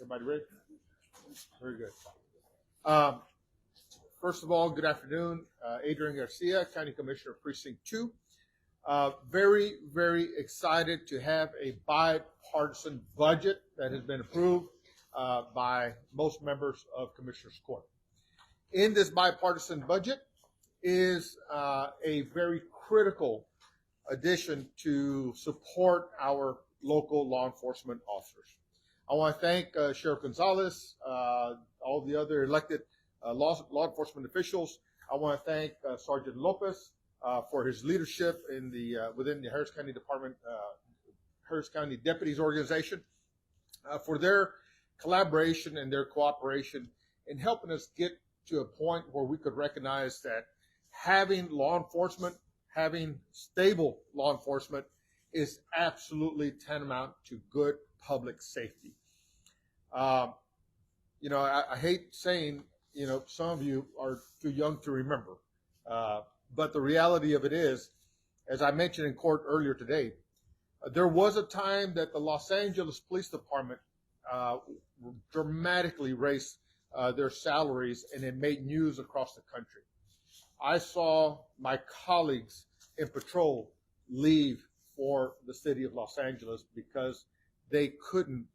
Everybody ready? Very good. First of all, good afternoon. Adrian Garcia, County Commissioner, Precinct 2. Very, very excited to have a bipartisan budget that has been approved by most members of Commissioners Court. In this bipartisan budget is a very critical addition to support our local law enforcement officers. I want to thank Sheriff Gonzalez, all the other elected law enforcement officials. I want to thank Sergeant Lopez for his leadership in within the Harris County Department, Harris County Deputies Organization, for their collaboration and their cooperation in helping us get to a point where we could recognize that having law enforcement, having stable law enforcement, is absolutely tantamount to good public safety. I hate saying, some of you are too young to remember, but the reality of it is, as I mentioned in court earlier today, there was a time that the Los Angeles Police Department dramatically raised their salaries, and it made news across the country. I saw my colleagues in patrol leave for the city of Los Angeles because they couldn't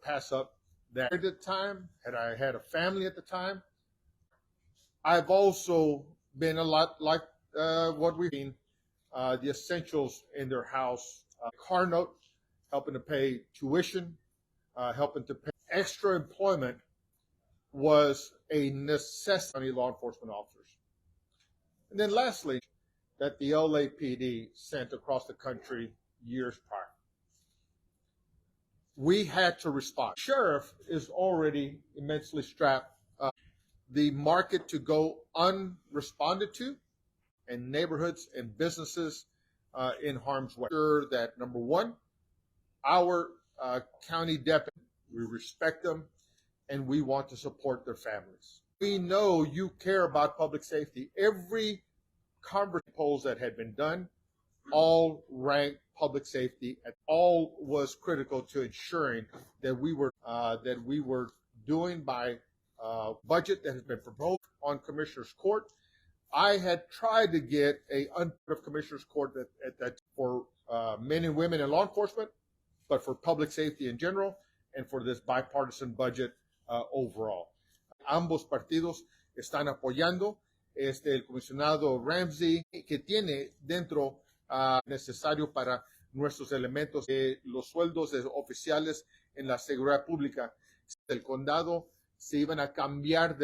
pass up that. At the time, I had a family at the time. I've also been a lot like what we've seen, the essentials in their house, car note, helping to pay tuition, helping to pay extra employment was a necessity for law enforcement officers. And then lastly, that the LAPD sent across the country years prior. We had to respond. Sheriff is already immensely strapped. The market to go unresponded to, and neighborhoods and businesses in harm's way. Sure that, number one, our county deputies, we respect them, and we want to support their families. We know you care about public safety. Every conversation polls that had been done all ranked public safety, and all was critical to ensuring that we were doing by budget that has been proposed on Commissioners Court. I had tried to get a of Commissioners Court that for men and women in law enforcement, but for public safety in general, and for this bipartisan budget overall. Ambos partidos están apoyando el comisionado Ramsey, que tiene dentro necesario para nuestros elementos, los sueldos de oficiales en la seguridad pública del condado se iban a cambiar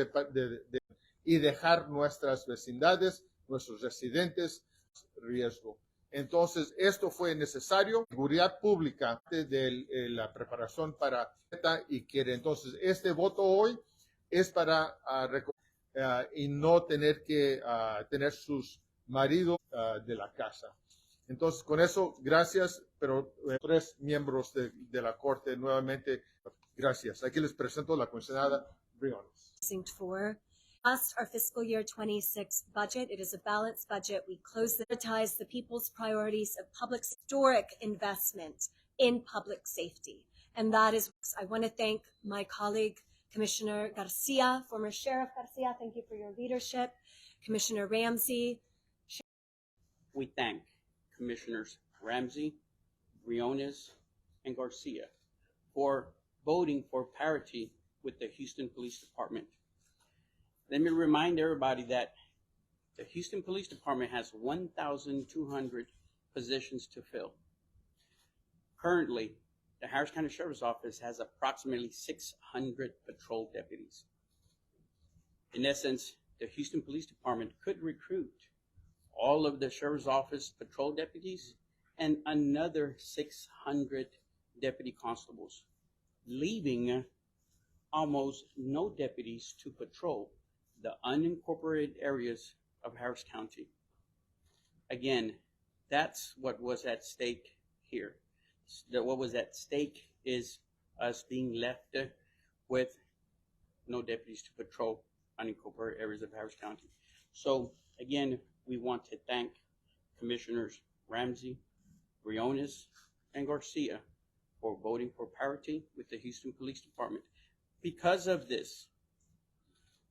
y dejar nuestras vecindades, nuestros residentes, riesgo. Entonces, esto fue necesario, seguridad pública de la preparación para y quiere. Entonces, este voto hoy es para y no tener que tener sus maridos de la casa. Entonces, con eso, gracias, pero tres miembros de la Corte nuevamente, gracias. Aquí les presento la comisionada Briones. Precinct 4. Our fiscal year 26 budget. It is a balanced budget. We prioritize the people's priorities of public historic investment in public safety. And that is, I want to thank my colleague, Commissioner Garcia, former Sheriff Garcia. Thank you for your leadership. Commissioner Ramsey. We thank Commissioners Ramsey, Briones, and Garcia for voting for parity with the Houston Police Department. Let me remind everybody that the Houston Police Department has 1,200 positions to fill. Currently, the Harris County Sheriff's Office has approximately 600 patrol deputies. In essence, the Houston Police Department could recruit all of the Sheriff's Office patrol deputies and another 600 deputy constables, leaving almost no deputies to patrol the unincorporated areas of Harris County. Again, that's what was at stake here. What was at stake is us being left with no deputies to patrol unincorporated areas of Harris County. So again, we want to thank Commissioners Ramsey, Briones, and Garcia for voting for parity with the Houston Police Department. Because of this,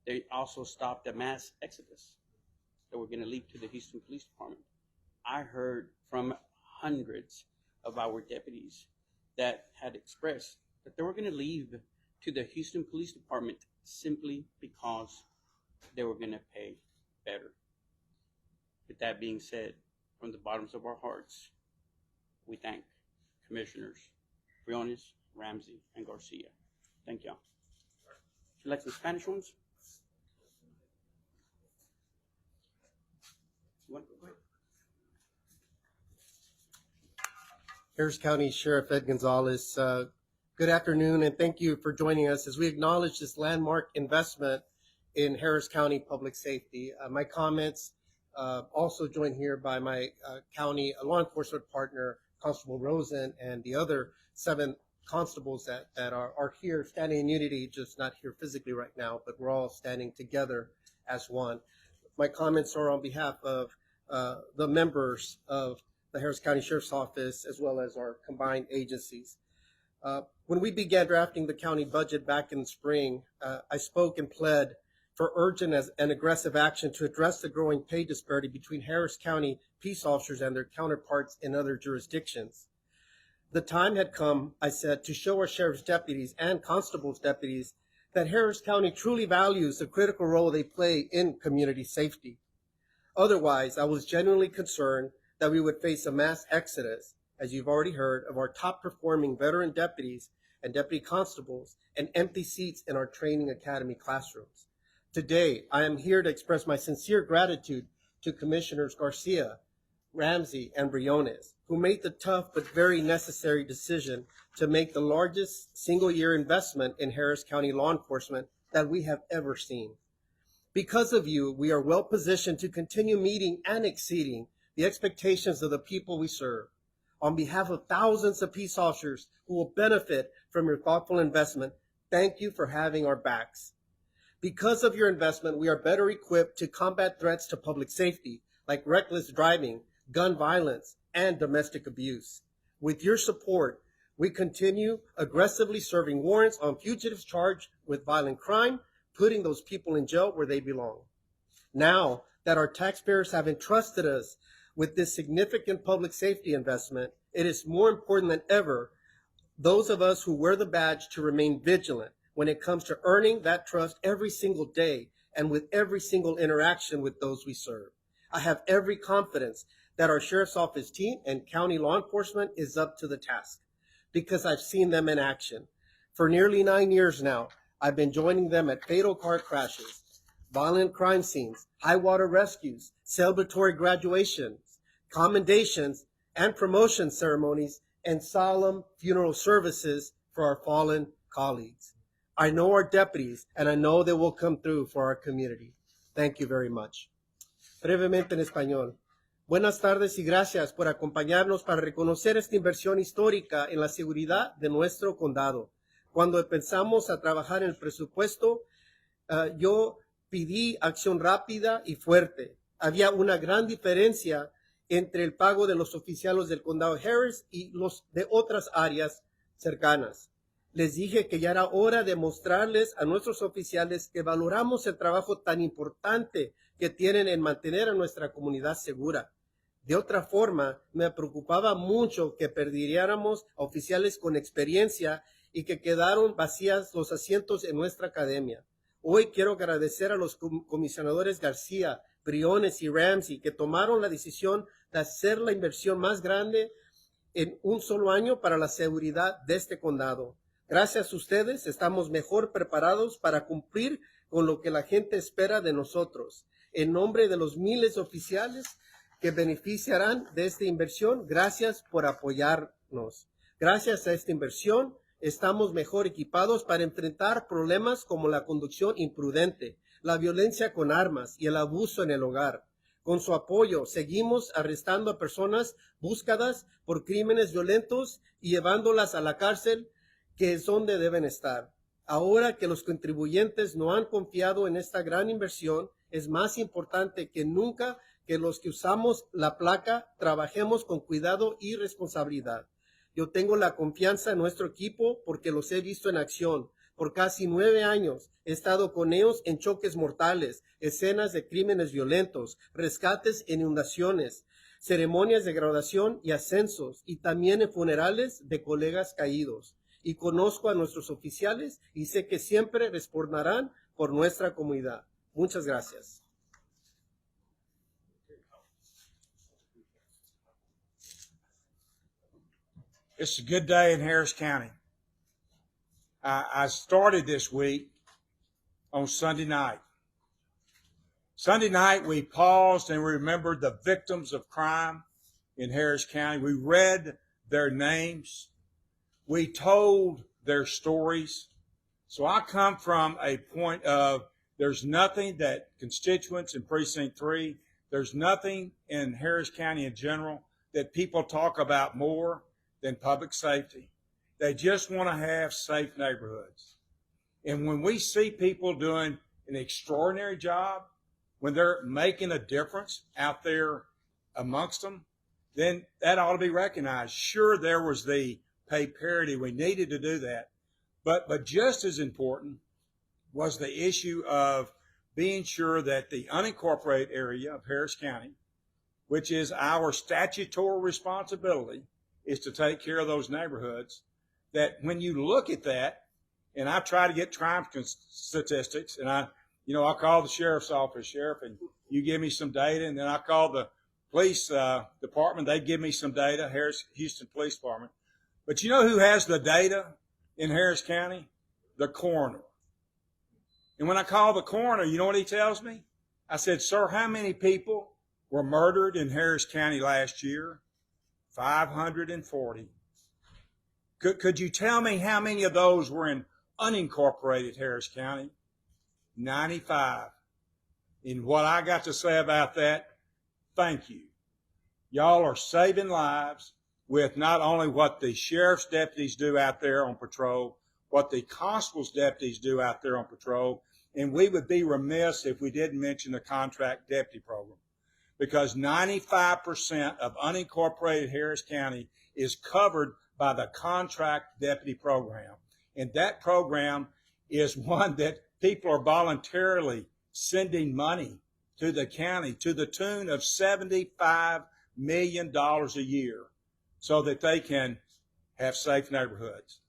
they also stopped a mass exodus that were going to lead to the Houston Police Department. I heard from hundreds of our deputies that had expressed that they were going to leave to the Houston Police Department simply because they were going to pay better. With that being said, from the bottoms of our hearts, we thank Commissioners Briones, Ramsey, and Garcia. Thank y'all. Would you like some Spanish ones? You want to go ahead? Harris County Sheriff Ed Gonzalez. Good afternoon, and thank you for joining us as we acknowledge this landmark investment in Harris County public safety. My comments also joined here by my county law enforcement partner, Constable Rosen, and the other 7 constables that are here standing in unity, just not here physically right now, but we're all standing together as one. My comments are on behalf of the members of the Harris County Sheriff's Office, as well as our combined agencies. When we began drafting the county budget back in the spring, I spoke and pled for urgent and aggressive action to address the growing pay disparity between Harris County peace officers and their counterparts in other jurisdictions. The time had come, I said, to show our sheriff's deputies and constables' deputies that Harris County truly values the critical role they play in community safety. Otherwise, I was genuinely concerned that we would face a mass exodus, as you've already heard, of our top-performing veteran deputies and deputy constables and empty seats in our training academy classrooms. Today, I am here to express my sincere gratitude to Commissioners Garcia, Ramsey, and Briones, who made the tough but very necessary decision to make the largest single-year investment in Harris County law enforcement that we have ever seen. Because of you, we are well positioned to continue meeting and exceeding the expectations of the people we serve. On behalf of thousands of peace officers who will benefit from your thoughtful investment, thank you for having our backs. Because of your investment, we are better equipped to combat threats to public safety, like reckless driving, gun violence, and domestic abuse. With your support, we continue aggressively serving warrants on fugitives charged with violent crime, putting those people in jail where they belong. Now that our taxpayers have entrusted us with this significant public safety investment, it is more important than ever, those of us who wear the badge, to remain vigilant when it comes to earning that trust every single day and with every single interaction with those we serve. I have every confidence that our Sheriff's Office team and county law enforcement is up to the task, because I've seen them in action. For nearly 9 years now, I've been joining them at fatal car crashes, violent crime scenes, high water rescues, celebratory graduations, commendations, and promotion ceremonies, and solemn funeral services for our fallen colleagues. I know our deputies, and I know they will come through for our community. Thank you very much. Brevemente en español. Buenas tardes y gracias por acompañarnos para reconocer esta inversión histórica en la seguridad de nuestro condado. Cuando empezamos a trabajar en el presupuesto, yo pedí acción rápida y fuerte. Había una gran diferencia entre el pago de los oficiales del condado Harris y los de otras áreas cercanas. Les dije que ya era hora de mostrarles a nuestros oficiales que valoramos el trabajo tan importante que tienen en mantener a nuestra comunidad segura. De otra forma, me preocupaba mucho que perdiéramos a oficiales con experiencia y que quedaron vacías los asientos en nuestra academia. Hoy quiero agradecer a los comisionadores García, Briones y Ramsey, que tomaron la decisión de hacer la inversión más grande en un solo año para la seguridad de este condado. Gracias a ustedes estamos mejor preparados para cumplir con lo que la gente espera de nosotros. En nombre de los miles de oficiales que beneficiarán de esta inversión, gracias por apoyarnos. Gracias a esta inversión, estamos mejor equipados para enfrentar problemas como la conducción imprudente, la violencia con armas y el abuso en el hogar. Con su apoyo, seguimos arrestando a personas buscadas por crímenes violentos y llevándolas a la cárcel, que es donde deben estar. Ahora que los contribuyentes no han confiado en esta gran inversión, es más importante que nunca que los que usamos la placa trabajemos con cuidado y responsabilidad. Yo tengo la confianza en nuestro equipo porque los he visto en acción. Por casi 9 años he estado con ellos en choques mortales, escenas de crímenes violentos, rescates en inundaciones, ceremonias de graduación y ascensos, y también en funerales de colegas caídos. Y conozco a nuestros oficiales y sé que siempre responderán por nuestra comunidad. Muchas gracias. It's a good day in Harris County. I started this week on Sunday night. Sunday night, we paused and we remembered the victims of crime in Harris County. We read their names. We told their stories. So I come from a point of there's nothing that constituents in Precinct 3, there's nothing in Harris County in general that people talk about more than public safety. They just want to have safe neighborhoods. And when we see people doing an extraordinary job, when they're making a difference out there amongst them, then that ought to be recognized. Sure, there was the pay parity. We needed to do that. But just as important was the issue of being sure that the unincorporated area of Harris County, which is our statutory responsibility, is to take care of those neighborhoods, that when you look at that, and I try to get crime statistics, and I call the sheriff's office, Sheriff, and you give me some data, and then I call the police department, they give me some data, Houston Police Department. But you know who has the data in Harris County? The coroner. And when I call the coroner, you know what he tells me? I said, sir, how many people were murdered in Harris County last year? 540. Could you tell me how many of those were in unincorporated Harris County? 95. And what I got to say about that, thank you. Y'all are saving lives with not only what the sheriff's deputies do out there on patrol, what the constable's deputies do out there on patrol, and we would be remiss if we didn't mention the contract deputy program, because 95% of unincorporated Harris County is covered by the contract deputy program. And that program is one that people are voluntarily sending money to the county to the tune of $75 million a year so that they can have safe neighborhoods.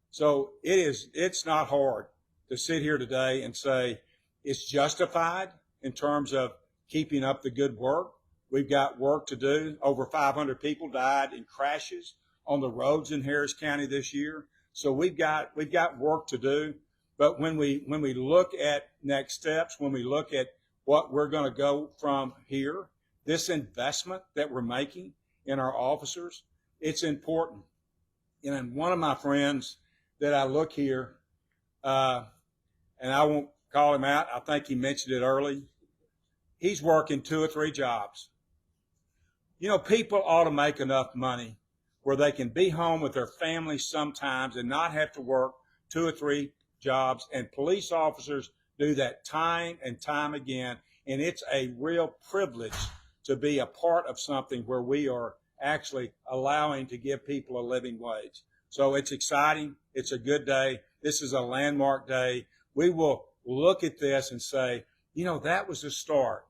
So it's not hard to sit here today and say it's justified in terms of keeping up the good work. We've got work to do. Over 500 people died in crashes on the roads in Harris County this year. So we've got work to do. But when we look at next steps, when we look at what we're going to go from here, this investment that we're making in our officers, it's important. And one of my friends that I look here, and I won't call him out, I think he mentioned it early, he's working 2 or 3 jobs. You know, people ought to make enough money where they can be home with their families sometimes and not have to work 2 or 3 jobs. And police officers do that time and time again. And it's a real privilege to be a part of something where we are actually allowing to give people a living wage. So it's exciting. It's a good day. This is a landmark day. We will look at this and say, you know, that was the start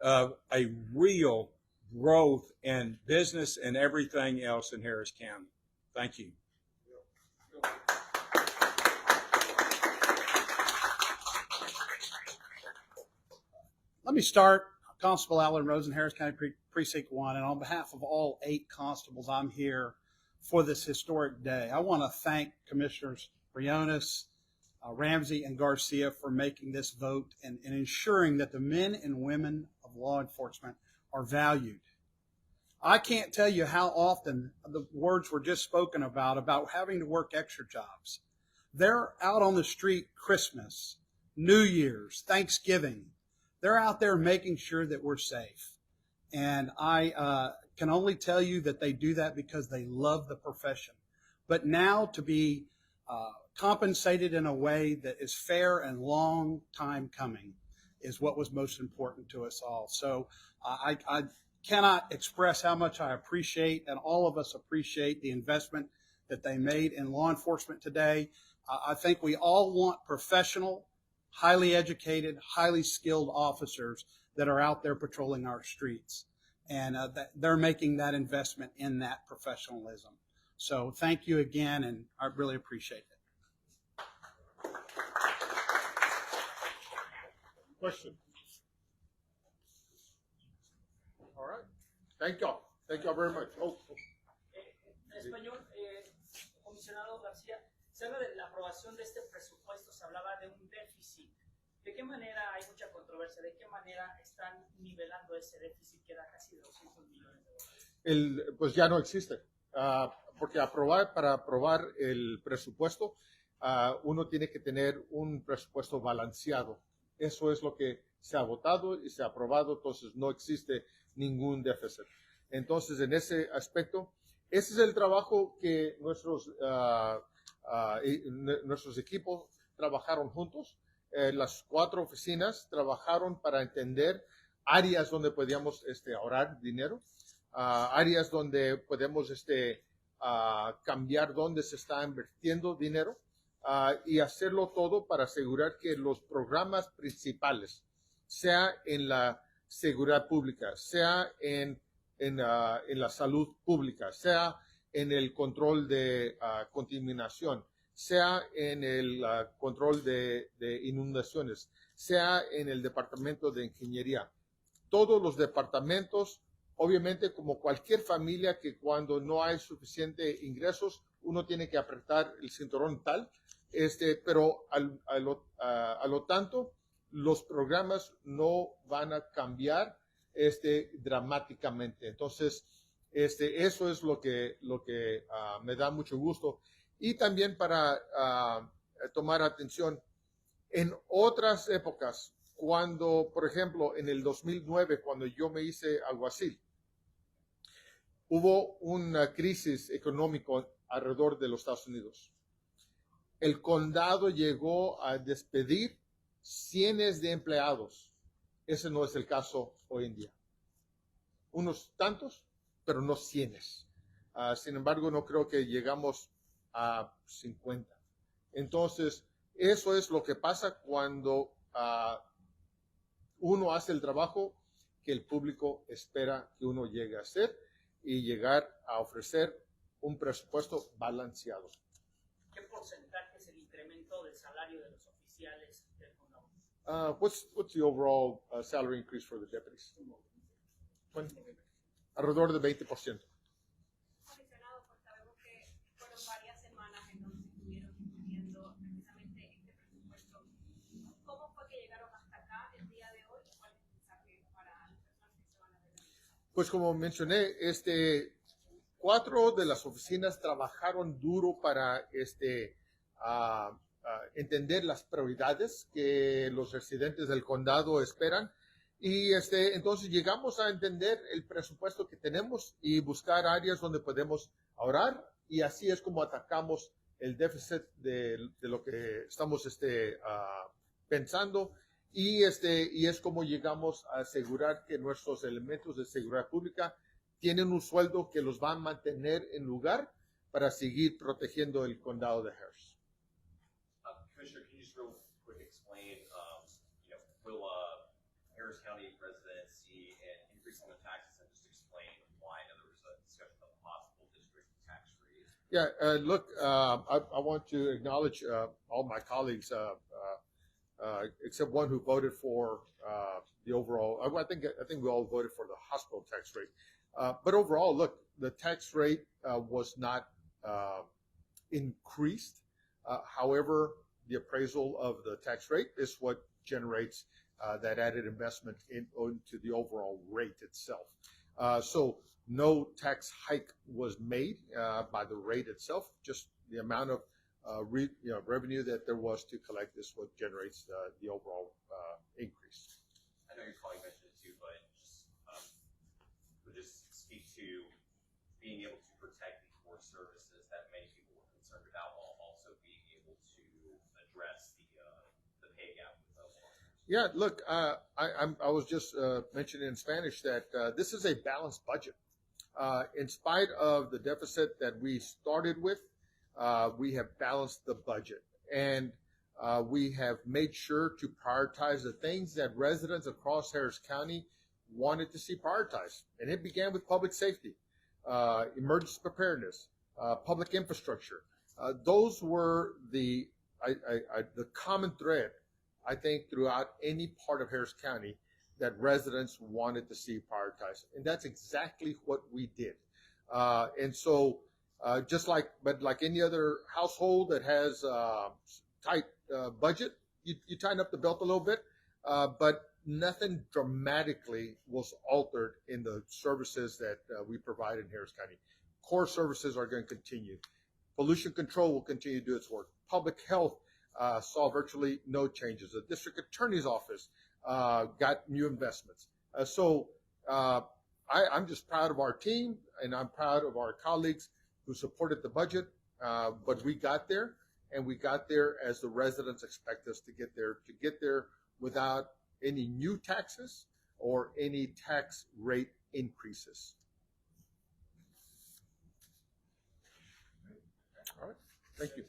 of a real growth in business and everything else in Harris County. Thank you. Let me start. Constable Alan Rosen, Harris County Precinct 1, and on behalf of all 8 constables, I'm here for this historic day. I want to thank Commissioners Briones, Ramsey, and Garcia for making this vote and ensuring that the men and women of law enforcement are valued. I can't tell you how often the words were just spoken about having to work extra jobs. They're out on the street Christmas, New Year's, Thanksgiving. They're out there making sure that we're safe. And I can only tell you that they do that because they love the profession. But now to be compensated in a way that is fair and long time coming is what was most important to us all. So I cannot express how much I appreciate, and all of us appreciate, the investment that they made in law enforcement today. I think we all want professional, highly educated, highly skilled officers that are out there patrolling our streets. And that they're making that investment in that professionalism. So thank you again, and I really appreciate it. Question? All right. Thank y'all. Thank y'all very much. Oh. En español, comisionado García, se habla de la aprobación de este presupuesto, se hablaba de un déficit. ¿De qué manera hay mucha controversia? ¿De qué manera están nivelando ese déficit que da casi 200 millones de dólares? Pues ya no existe. Porque para aprobar el presupuesto, uno tiene que tener un presupuesto balanceado. Eso es lo que se ha votado y se ha aprobado, entonces no existe ningún déficit. Entonces, en ese aspecto, ese es el trabajo que nuestros equipos trabajaron juntos. Las 4 oficinas trabajaron para entender áreas donde podíamos ahorrar dinero, áreas donde podemos cambiar dónde se está invirtiendo dinero, y hacerlo todo para asegurar que los programas principales, sea en la seguridad pública, sea en la salud pública, sea en el control de contaminación, sea en el control de inundaciones, sea en el departamento de ingeniería. Todos los departamentos, obviamente como cualquier familia, que cuando no hay suficiente ingresos, uno tiene que apretar el cinturón tal, pero a lo tanto, los programas no van a cambiar dramáticamente. Entonces, eso es lo que me da mucho gusto. Y también para tomar atención, en otras épocas, cuando, por ejemplo, en el 2009, cuando yo me hice alguacil, hubo una crisis económica alrededor de los Estados Unidos. El condado llegó a despedir cientos de empleados. Ese no es el caso hoy en día. Unos tantos, pero no cientos. Sin embargo, no creo que llegamos a 50. Entonces, eso es lo que pasa cuando uno hace el trabajo que el público espera que uno llegue a hacer y llegar a ofrecer un presupuesto balanceado. ¿Qué porcentaje es el incremento del salario de los oficiales del condado? What's the overall salary increase for the deputies? Alrededor de 20%. Comisionado, pues sabemos que fueron varias semanas en donde estuvieron discutiendo precisamente este presupuesto. ¿Cómo fue que llegaron hasta acá el día de hoy? ¿Cuál es el mensaje para las personas que se van a beneficiar? Pues como mencioné, 4 de las oficinas trabajaron duro para entender las prioridades que los residentes del condado esperan. Y entonces llegamos a entender el presupuesto que tenemos y buscar áreas donde podemos ahorrar, y así es como atacamos el déficit de lo que estamos pensando, y es como llegamos a asegurar que nuestros elementos de seguridad pública tienen un sueldo que los va a mantener en lugar para seguir protegiendo el condado de Harris. Commissioner, can you just real quick explain, will Harris County residents see an increase on the taxes, and just explain why? I know there was a discussion about the hospital district tax rate. Yeah, look, I want to acknowledge all my colleagues, except one who voted for the overall. I think we all voted for the hospital tax rate. But overall, look, the tax rate was not increased. However, the appraisal of the tax rate is what generates that added investment into the overall rate itself. So no tax hike was made by the rate itself. Just the amount of revenue that there was to collect is what generates the overall increase. I know your colleague mentioned it too, but just speak to being able to protect the core services that many people were concerned about, while also being able to address the pay gap with those workers. Yeah, look, I was just mentioning in Spanish that this is a balanced budget. In spite of the deficit that we started with, we have balanced the budget, and we have made sure to prioritize the things that residents across Harris County wanted to see prioritized. And it began with public safety, emergency preparedness, public infrastructure. Those were the common thread, I think, throughout any part of Harris County that residents wanted to see prioritized. And that's exactly what we did. And so just like any other household that has tight budget, you tighten up the belt a little bit, but nothing dramatically was altered in the services that we provide in Harris County. Core services are going to continue. Pollution control will continue to do its work. Public health saw virtually no changes. The district attorney's office got new investments. I'm just proud of our team, and I'm proud of our colleagues who supported the budget, but we got there, and we got there as the residents expect us to get there without any new taxes or any tax rate increases. All right, thank you.